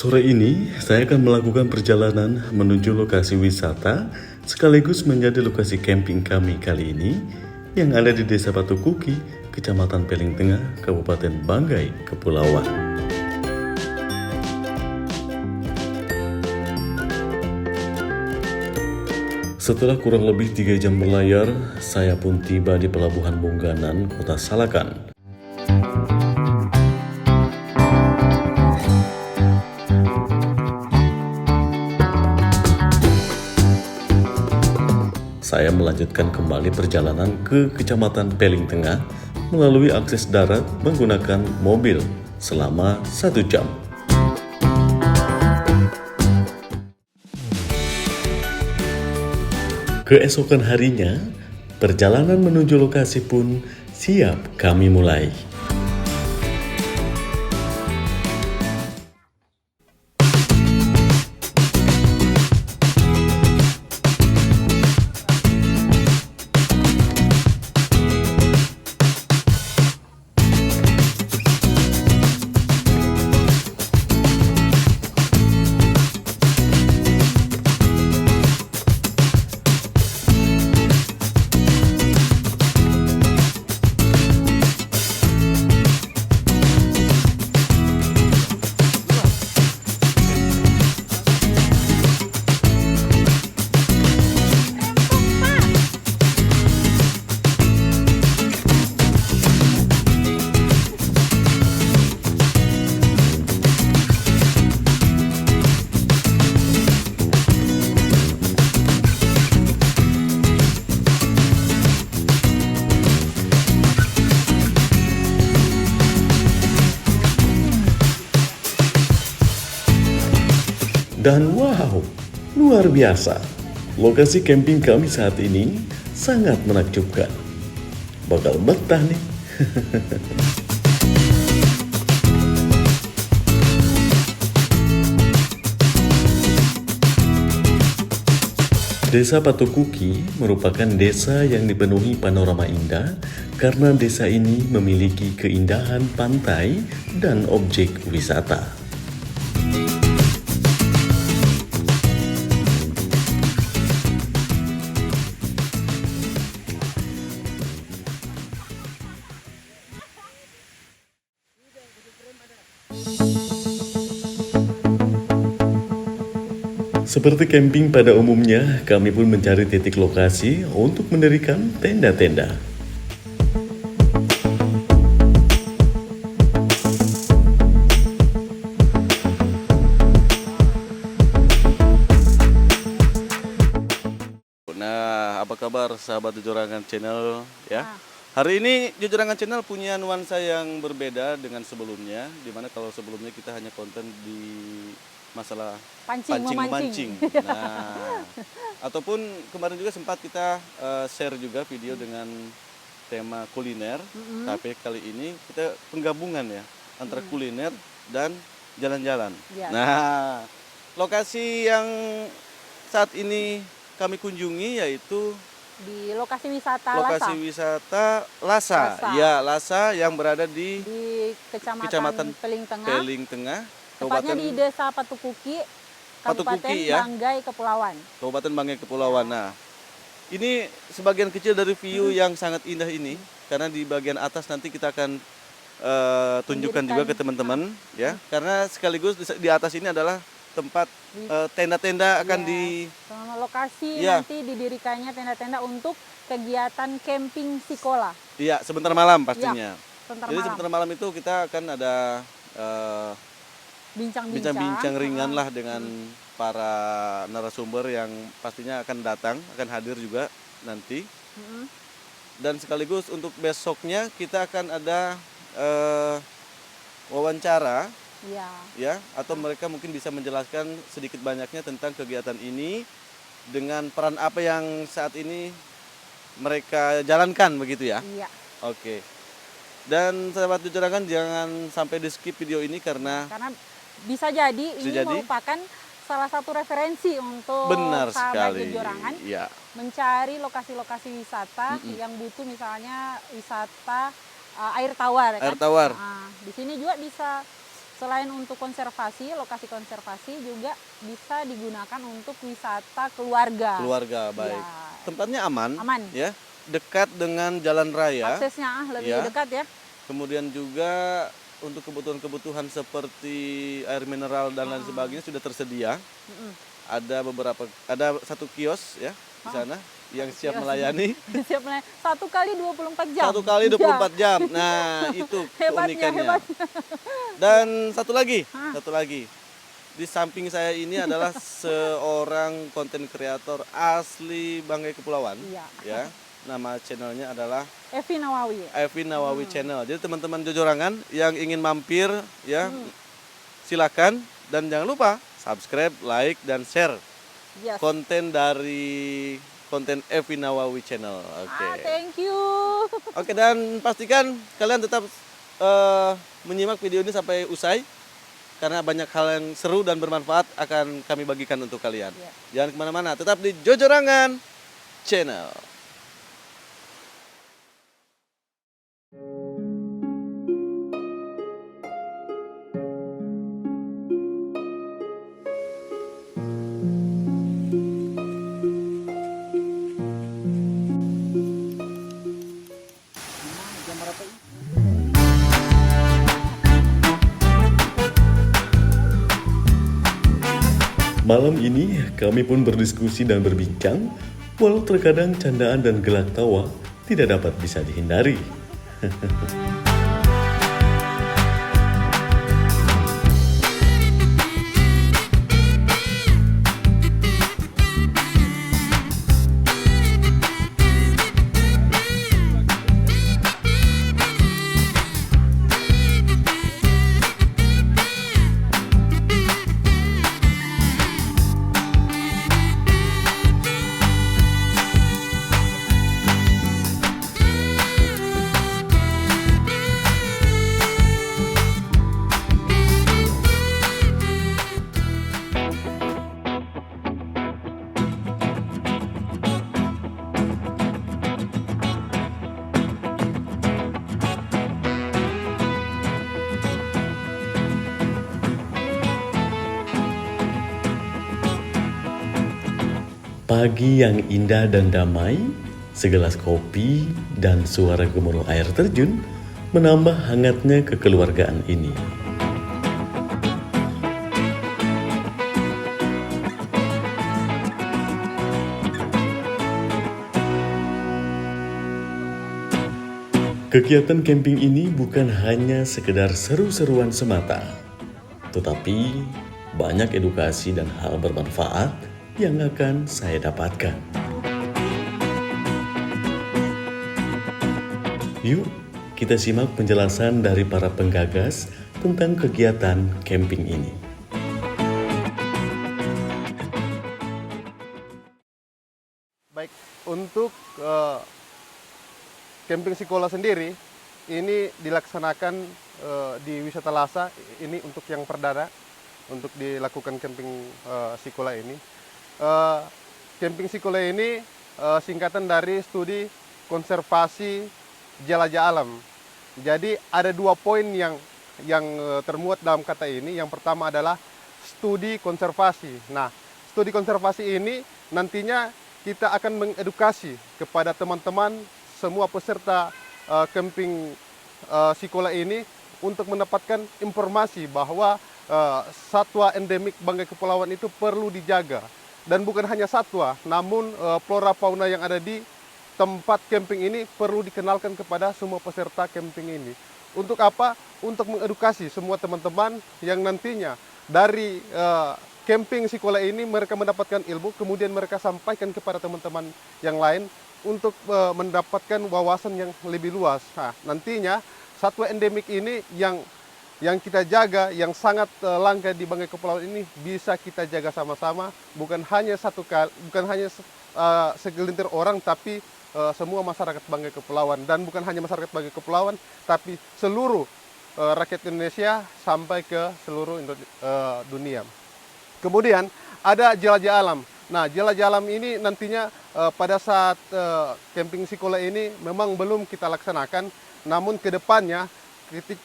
Sore ini, saya akan melakukan perjalanan menuju lokasi wisata sekaligus menjadi lokasi camping kami kali ini yang ada di Desa Patukuki, Kecamatan Peling Tengah, Kabupaten Banggai, Kepulauan. Setelah kurang lebih 3 jam berlayar, saya pun tiba di Pelabuhan Bungganan, Kota Salakan. Saya melanjutkan kembali perjalanan ke Kecamatan Peling Tengah melalui akses darat menggunakan mobil selama 1 jam. Keesokan harinya, perjalanan menuju lokasi pun siap kami mulai. Dan wow, luar biasa. Lokasi camping kami saat ini sangat menakjubkan. Bakal betah nih. Desa Patukuki merupakan desa yang dipenuhi panorama indah karena desa ini memiliki keindahan pantai dan objek wisata. Seperti camping pada umumnya, kami pun mencari titik lokasi untuk mendirikan tenda-tenda. Nah, apa kabar sahabat Jujurangan Channel ya? Hari ini Jujurangan Channel punya nuansa yang berbeda dengan sebelumnya, dimana kalau sebelumnya kita hanya konten di masalah pancing-memancing. Nah, ataupun kemarin juga sempat kita share juga video dengan tema kuliner, tapi kali ini kita penggabungan ya antara kuliner dan jalan-jalan. Ya. Nah, lokasi yang saat ini kami kunjungi yaitu Di lokasi wisata lokasi Lasa wisata Lasa. Lasa. Ya, Lasa yang berada di di Kecamatan Kecamatan Peling Tengah, Peling Tengah, tepatnya di Desa Patukuki, Kabupaten Patukuki, ya. Banggai, Kepulauan. Kabupaten Banggai Kepulauan. Nah, ini sebagian kecil dari view yang sangat indah ini, karena di bagian atas nanti kita akan tunjukkan juga ke teman-teman, ya. Karena sekaligus di atas ini adalah tempat tenda-tenda akan Sama lokasi Ya. nanti didirikannya tenda-tenda untuk kegiatan camping Sikola. Iya, sebentar malam pastinya. Sebentar Jadi malam. sebentar malam itu kita akan ada bincang-bincang ringan lah dengan para narasumber yang pastinya akan datang, akan hadir juga nanti. Dan sekaligus untuk besoknya kita akan ada wawancara Iya. ya, atau mereka mungkin bisa menjelaskan sedikit banyaknya tentang kegiatan ini dengan peran apa yang saat ini mereka jalankan begitu ya. Iya. Oke. Dan sahabat Jujurangan jangan sampai di skip video ini karena Bisa jadi ini jadi. merupakan salah satu referensi untuk benar sahabat sekali. Jujurangan Ya. mencari lokasi-lokasi wisata yang butuh misalnya wisata air tawar. Air tawar. Nah, di sini juga bisa Selain untuk konservasi, lokasi konservasi juga bisa digunakan untuk wisata keluarga. Keluarga, baik. Ya. Tempatnya aman, Aman. ya, dekat dengan jalan raya. Aksesnya lebih Ya. dekat ya. Kemudian juga untuk kebutuhan-kebutuhan seperti air mineral dan lain sebagainya sudah tersedia. Ada satu kios ya di sana yang siap kios. melayani. Siap melayani. 1 kali 24 jam. 1 kali 24 Ya. jam. Nah, itu Hebatnya, keunikannya. hebatnya. Dan satu lagi. Di samping saya ini adalah seorang konten kreator asli Banggai Kepulauan. Iya. Ya. Nama channelnya adalah Evi Nawawi. Evi Nawawi Channel. Jadi teman-teman Jojorangan yang ingin mampir ya silakan, dan jangan lupa subscribe, like dan share Yes. konten Evi Nawawi Channel. Oke. Thank you. Oke, dan pastikan kalian tetap menyimak video ini sampai usai karena banyak hal yang seru dan bermanfaat akan kami bagikan untuk kalian. Jangan kemana-mana, tetap di Jojorangan Channel. Malam ini kami pun berdiskusi dan berbincang, walau terkadang candaan dan gelak tawa tidak dapat bisa dihindari. Pagi yang indah dan damai, segelas kopi dan suara gemuruh air terjun menambah hangatnya kekeluargaan ini. Kegiatan camping ini bukan hanya sekedar seru-seruan semata, tetapi banyak edukasi dan hal bermanfaat yang akan saya dapatkan. Yuk, kita simak penjelasan dari para penggagas tentang kegiatan camping ini. Baik, untuk camping Sikola sendiri, ini dilaksanakan di Wisata Lasa, ini untuk yang perdana, untuk dilakukan camping Sikola ini. Camping Sikola ini singkatan dari Studi Konservasi Jelajah Alam. Jadi ada 2 poin yang termuat dalam kata ini. Yang pertama adalah studi konservasi. Nah, studi konservasi ini nantinya kita akan mengedukasi kepada teman-teman semua peserta camping Sikola ini untuk mendapatkan informasi bahwa satwa endemik Banggai Kepulauan itu perlu dijaga. Dan bukan hanya satwa, namun flora fauna yang ada di tempat camping ini perlu dikenalkan kepada semua peserta camping ini. Untuk apa? Untuk mengedukasi semua teman-teman yang nantinya dari camping Sikola ini mereka mendapatkan ilmu, kemudian mereka sampaikan kepada teman-teman yang lain untuk mendapatkan wawasan yang lebih luas. Nah, nantinya satwa endemik ini yang kita jaga, yang sangat langka di Banggai Kepulauan ini bisa kita jaga sama-sama, bukan hanya segelintir orang, tapi semua masyarakat Banggai Kepulauan, dan bukan hanya masyarakat Banggai Kepulauan, tapi seluruh rakyat Indonesia sampai ke seluruh dunia. Kemudian ada jelajah alam. Nah, jelajah alam ini nantinya pada saat camping Sikola ini memang belum kita laksanakan, namun ke depannya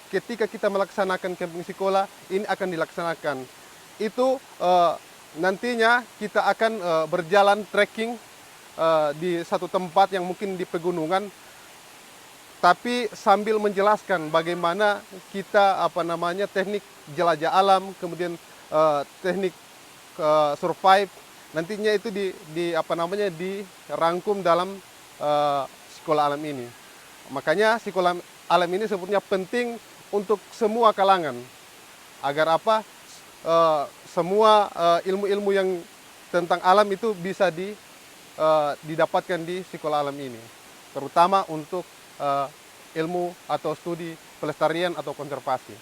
ketika kita melaksanakan camping sekolah ini akan dilaksanakan. Itu nantinya kita akan berjalan trekking di satu tempat yang mungkin di pegunungan, tapi sambil menjelaskan bagaimana kita teknik jelajah alam, kemudian teknik survive, nantinya itu dirangkum dalam sekolah alam ini. Makanya sekolah alam ini sebetulnya penting untuk semua kalangan, agar semua ilmu-ilmu yang tentang alam itu bisa didapatkan di sekolah alam ini, terutama untuk ilmu atau studi pelestarian atau konservasi.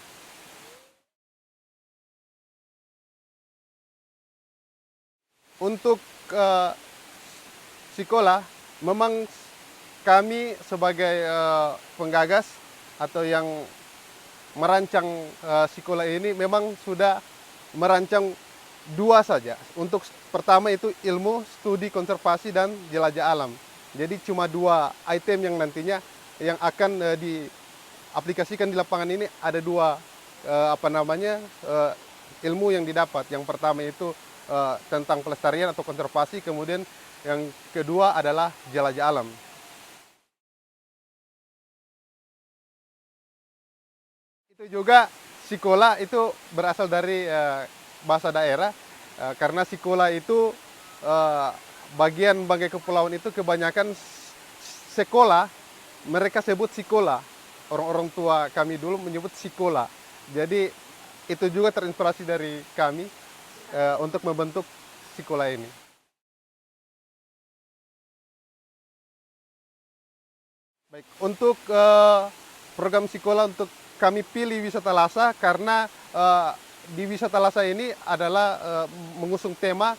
Untuk sekolah, memang kami sebagai penggagas atau yang merancang sekolah ini memang sudah merancang dua saja. Untuk pertama itu ilmu studi konservasi dan jelajah alam. Jadi cuma dua item yang nantinya yang akan diaplikasikan di lapangan ini. Ada dua ilmu yang didapat. Yang pertama itu tentang pelestarian atau konservasi, kemudian yang kedua adalah jelajah alam. Itu juga sekolah itu berasal dari bahasa daerah, karena sekolah itu bagian Banggai Kepulauan itu kebanyakan sekolah, mereka sebut sekolah. Orang-orang tua kami dulu menyebut sekolah. Jadi itu juga terinspirasi dari kami untuk membentuk sekolah ini. Baik, untuk program sekolah untuk kami pilih Wisata Lasa karena di Wisata Lasa ini adalah mengusung tema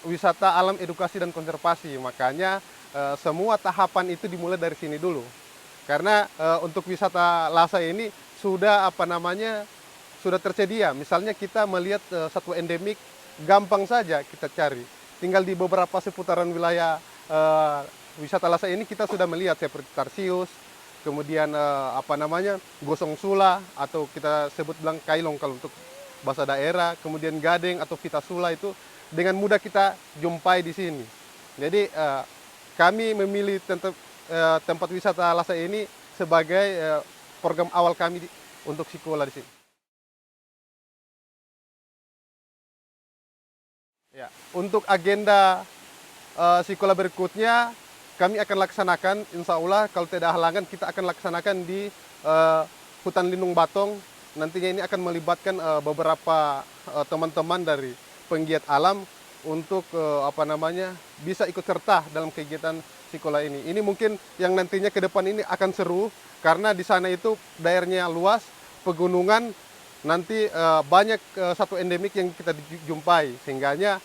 wisata alam, edukasi, dan konservasi. Makanya semua tahapan itu dimulai dari sini dulu. Karena untuk Wisata Lasa ini sudah sudah tersedia. Misalnya kita melihat satwa endemik, gampang saja kita cari. Tinggal di beberapa seputaran wilayah Wisata Lasa ini kita sudah melihat seperti tarsius, kemudian gosong sula atau kita sebut bilang kailong kalau untuk bahasa daerah, kemudian gading atau vitasula itu dengan mudah kita jumpai di sini. Jadi kami memilih tempat wisata Lasa ini sebagai program awal kami untuk sekolah di sini. Ya, untuk agenda sekolah berikutnya kami akan laksanakan, insya Allah kalau tidak halangan kita akan laksanakan di hutan lindung Batong. Nantinya ini akan melibatkan beberapa teman-teman dari penggiat alam untuk bisa ikut serta dalam kegiatan sekolah ini. Ini mungkin yang nantinya ke depan ini akan seru karena di sana itu daerahnya luas, pegunungan, nanti banyak satwa endemik yang kita jumpai, sehingganya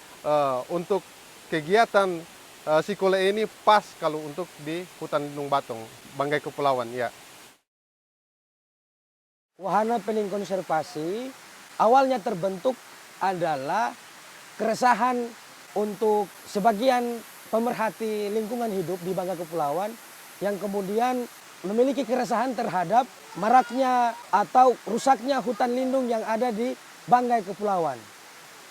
untuk kegiatan sekolah ini pas kalau untuk di hutan lindung Batong, Banggai Kepulauan, ya. Wahana Peling Konservasi awalnya terbentuk adalah keresahan untuk sebagian pemerhati lingkungan hidup di Banggai Kepulauan yang kemudian memiliki keresahan terhadap maraknya atau rusaknya hutan lindung yang ada di Banggai Kepulauan.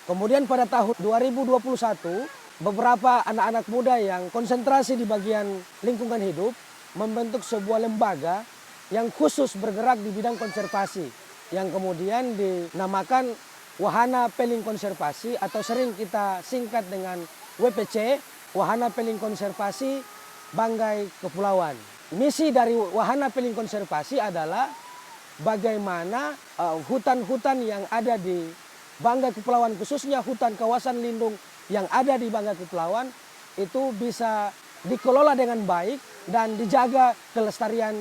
Kemudian pada tahun 2021, beberapa anak-anak muda yang konsentrasi di bagian lingkungan hidup membentuk sebuah lembaga yang khusus bergerak di bidang konservasi, yang kemudian dinamakan Wahana Peling Konservasi atau sering kita singkat dengan WPC, Wahana Peling Konservasi Banggai Kepulauan. Misi dari Wahana Peling Konservasi adalah bagaimana hutan-hutan yang ada di Banggai Kepulauan, khususnya hutan kawasan lindung yang ada di Banggai Kepulauan itu bisa dikelola dengan baik dan dijaga kelestarian,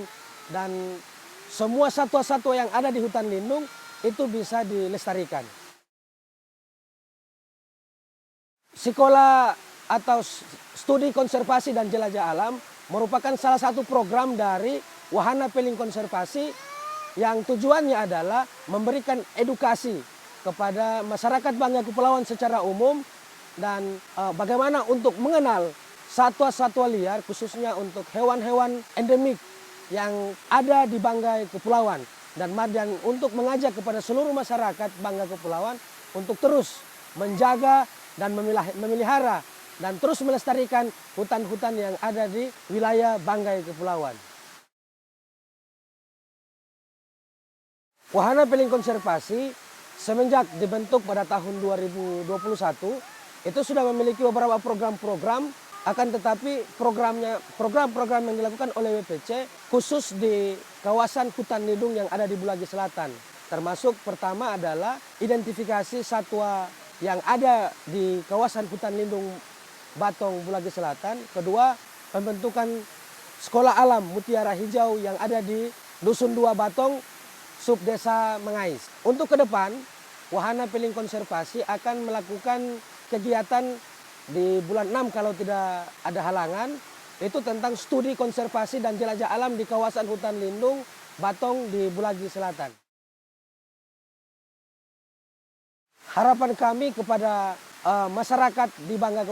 dan semua satwa-satwa yang ada di hutan lindung itu bisa dilestarikan. Sekolah atau studi konservasi dan jelajah alam merupakan salah satu program dari Wahana Peling Konservasi yang tujuannya adalah memberikan edukasi kepada masyarakat Banggai Kepulauan secara umum dan bagaimana untuk mengenal satwa-satwa liar, khususnya untuk hewan-hewan endemik yang ada di Banggai Kepulauan dan untuk mengajak kepada seluruh masyarakat Banggai Kepulauan untuk terus menjaga dan memelihara dan terus melestarikan hutan-hutan yang ada di wilayah Banggai Kepulauan. Wahana Peling Konservasi semenjak dibentuk pada tahun 2021 itu sudah memiliki beberapa program-program, akan tetapi program-program yang dilakukan oleh WPC khusus di kawasan hutan lindung yang ada di Bulagi Selatan. Termasuk pertama adalah identifikasi satwa yang ada di kawasan hutan lindung Batong Bulagi Selatan. Kedua, pembentukan sekolah alam Mutiara Hijau yang ada di Dusun 2 Batong, Subdesa Mengais. Untuk ke depan, Wahana Peling Konservasi akan melakukan kegiatan di bulan 6 kalau tidak ada halangan, itu tentang studi konservasi dan jelajah alam di kawasan hutan lindung Batong di Bulagi Selatan. Harapan kami kepada masyarakat di Banggai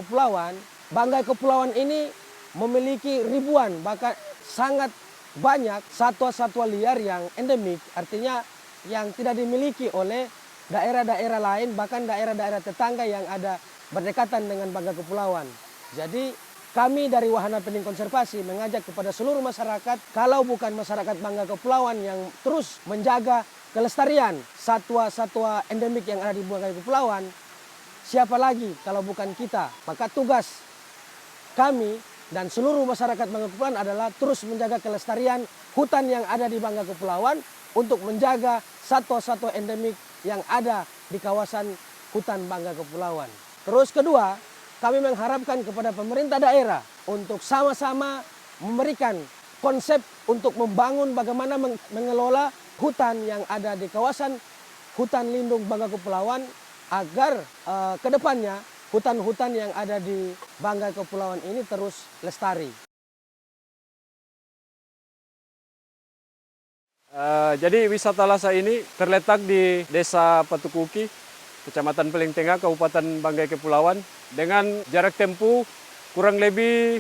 Kepulauan ini memiliki ribuan, bahkan sangat banyak satwa-satwa liar yang endemik, artinya yang tidak dimiliki oleh daerah-daerah lain, bahkan daerah-daerah tetangga yang ada berdekatan dengan Banggai Kepulauan. Jadi kami dari Wahana Peling Konservasi mengajak kepada seluruh masyarakat, kalau bukan masyarakat Banggai Kepulauan yang terus menjaga kelestarian satwa-satwa endemik yang ada di Banggai Kepulauan, siapa lagi kalau bukan kita? Maka tugas kami dan seluruh masyarakat Banggai Kepulauan adalah terus menjaga kelestarian hutan yang ada di Banggai Kepulauan untuk menjaga satwa-satwa endemik yang ada di kawasan hutan Banggai Kepulauan. Terus kedua, kami mengharapkan kepada pemerintah daerah untuk sama-sama memberikan konsep untuk membangun bagaimana mengelola hutan yang ada di kawasan hutan lindung Banggai Kepulauan agar ke depannya hutan-hutan yang ada di Banggai Kepulauan ini terus lestari. Jadi wisata Lasa ini terletak di Desa Patukuki, Kecamatan Peling Tengah, Kabupaten Banggai Kepulauan, dengan jarak tempuh kurang lebih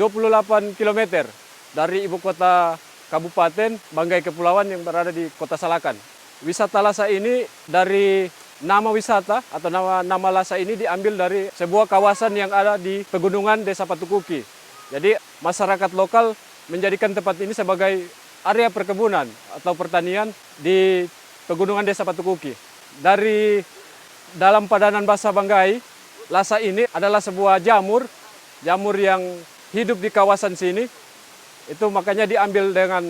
28 km dari ibu kota Kabupaten Banggai Kepulauan yang berada di Kota Salakan. Wisata Lasa ini dari nama wisata atau nama Lasa ini diambil dari sebuah kawasan yang ada di pegunungan Desa Patukuki. Jadi masyarakat lokal menjadikan tempat ini sebagai area perkebunan atau pertanian di pegunungan Desa Patukuki. Dari dalam padanan bahasa Banggai, Lasa ini adalah sebuah jamur yang hidup di kawasan sini. Itu makanya diambil dengan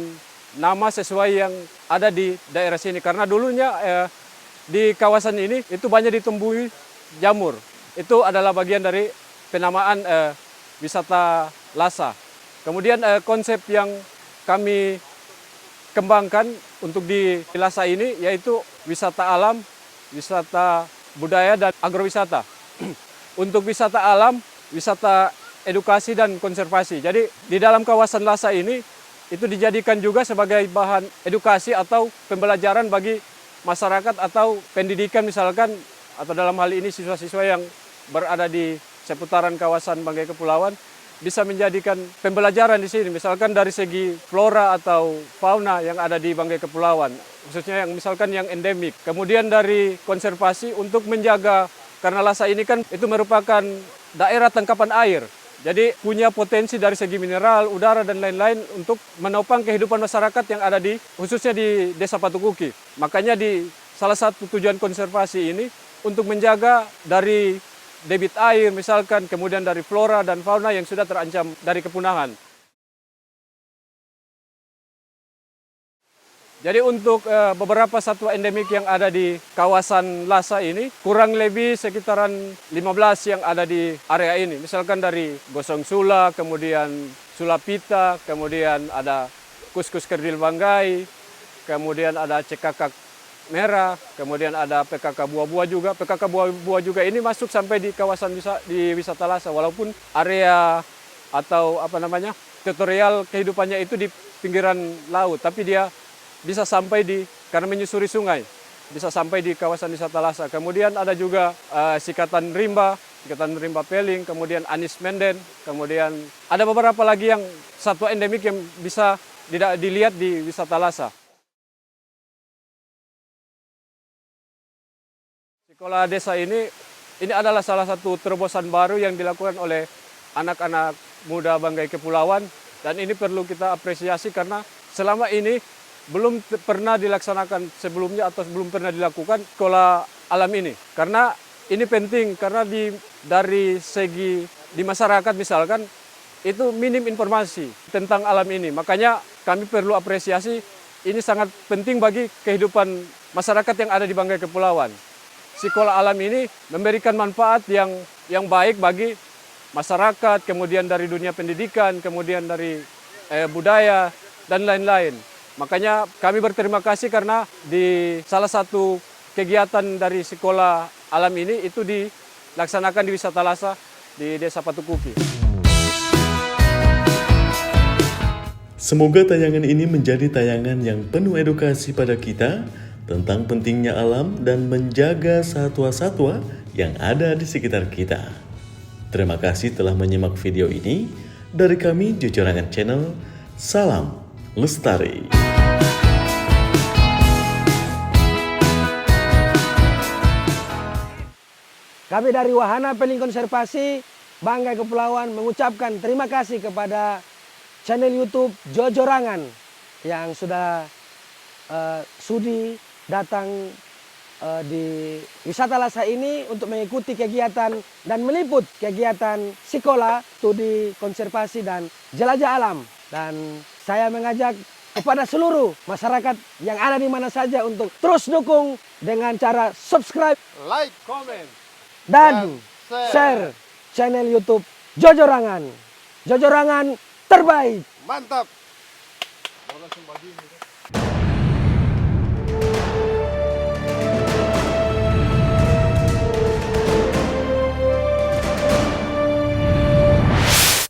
nama sesuai yang ada di daerah sini. Karena dulunya di kawasan ini itu banyak ditumbuhi jamur. Itu adalah bagian dari penamaan wisata Lasa. Kemudian konsep yang kami kembangkan untuk di Lasa ini yaitu wisata alam, wisata budaya, dan agrowisata. Untuk wisata alam, wisata edukasi dan konservasi. Jadi di dalam kawasan Lasa ini itu dijadikan juga sebagai bahan edukasi atau pembelajaran bagi masyarakat atau pendidikan misalkan, atau dalam hal ini siswa-siswa yang berada di seputaran kawasan Banggai Kepulauan bisa menjadikan pembelajaran di sini, misalkan dari segi flora atau fauna yang ada di Banggai Kepulauan, khususnya yang misalkan yang endemik. Kemudian dari konservasi untuk menjaga, karena Lasa ini kan itu merupakan daerah tangkapan air. Jadi punya potensi dari segi mineral, udara, dan lain-lain untuk menopang kehidupan masyarakat yang ada di, khususnya di Desa Patukuki. Makanya di salah satu tujuan konservasi ini untuk menjaga dari debit air misalkan, kemudian dari flora dan fauna yang sudah terancam dari kepunahan. Jadi untuk beberapa satwa endemik yang ada di kawasan Lasa ini, kurang lebih sekitaran 15 yang ada di area ini. Misalkan dari gosong sula, kemudian sulapita, kemudian ada kuskus kerdil Banggai, kemudian ada cekakak merah, kemudian ada PKK buah-buah juga. PKK buah-buah juga ini masuk sampai di kawasan di wisata Lasa, walaupun area atau tutorial kehidupannya itu di pinggiran laut, tapi dia bisa sampai karena menyusuri sungai, bisa sampai di kawasan wisata Lasa. Kemudian ada juga sikatan rimba peling, kemudian anis menden, kemudian ada beberapa lagi yang satwa endemik yang bisa tidak dilihat di wisata Lasa. Sekolah desa ini adalah salah satu terobosan baru yang dilakukan oleh anak-anak muda Banggai Kepulauan, dan ini perlu kita apresiasi karena selama ini belum pernah dilaksanakan sebelumnya atau belum pernah dilakukan sekolah alam ini. Karena ini penting karena dari segi di masyarakat misalkan itu minim informasi tentang alam ini. Makanya kami perlu apresiasi, ini sangat penting bagi kehidupan masyarakat yang ada di Banggai Kepulauan. Sekolah alam ini memberikan manfaat yang baik bagi masyarakat, kemudian dari dunia pendidikan, kemudian dari budaya, dan lain-lain. Makanya kami berterima kasih karena di salah satu kegiatan dari sekolah alam ini itu dilaksanakan di Wisata Lasa di Desa Patukuki. Semoga tayangan ini menjadi tayangan yang penuh edukasi pada kita tentang pentingnya alam dan menjaga satwa-satwa yang ada di sekitar kita. Terima kasih telah menyimak video ini. Dari kami, Jojorangan Channel, salam lestari. Kami dari Wahana Peling Konservasi Banggai Kepulauan mengucapkan terima kasih kepada channel YouTube Jojorangan yang sudah sudi datang di Wisata Lasa ini untuk mengikuti kegiatan dan meliput kegiatan sekolah, studi konservasi dan jelajah alam. Dan saya mengajak kepada seluruh masyarakat yang ada di mana saja untuk terus dukung dengan cara subscribe, Like, Komen. dan share channel YouTube Jojorangan. Jojorangan terbaik. mantap. Mau langsung bagi ini.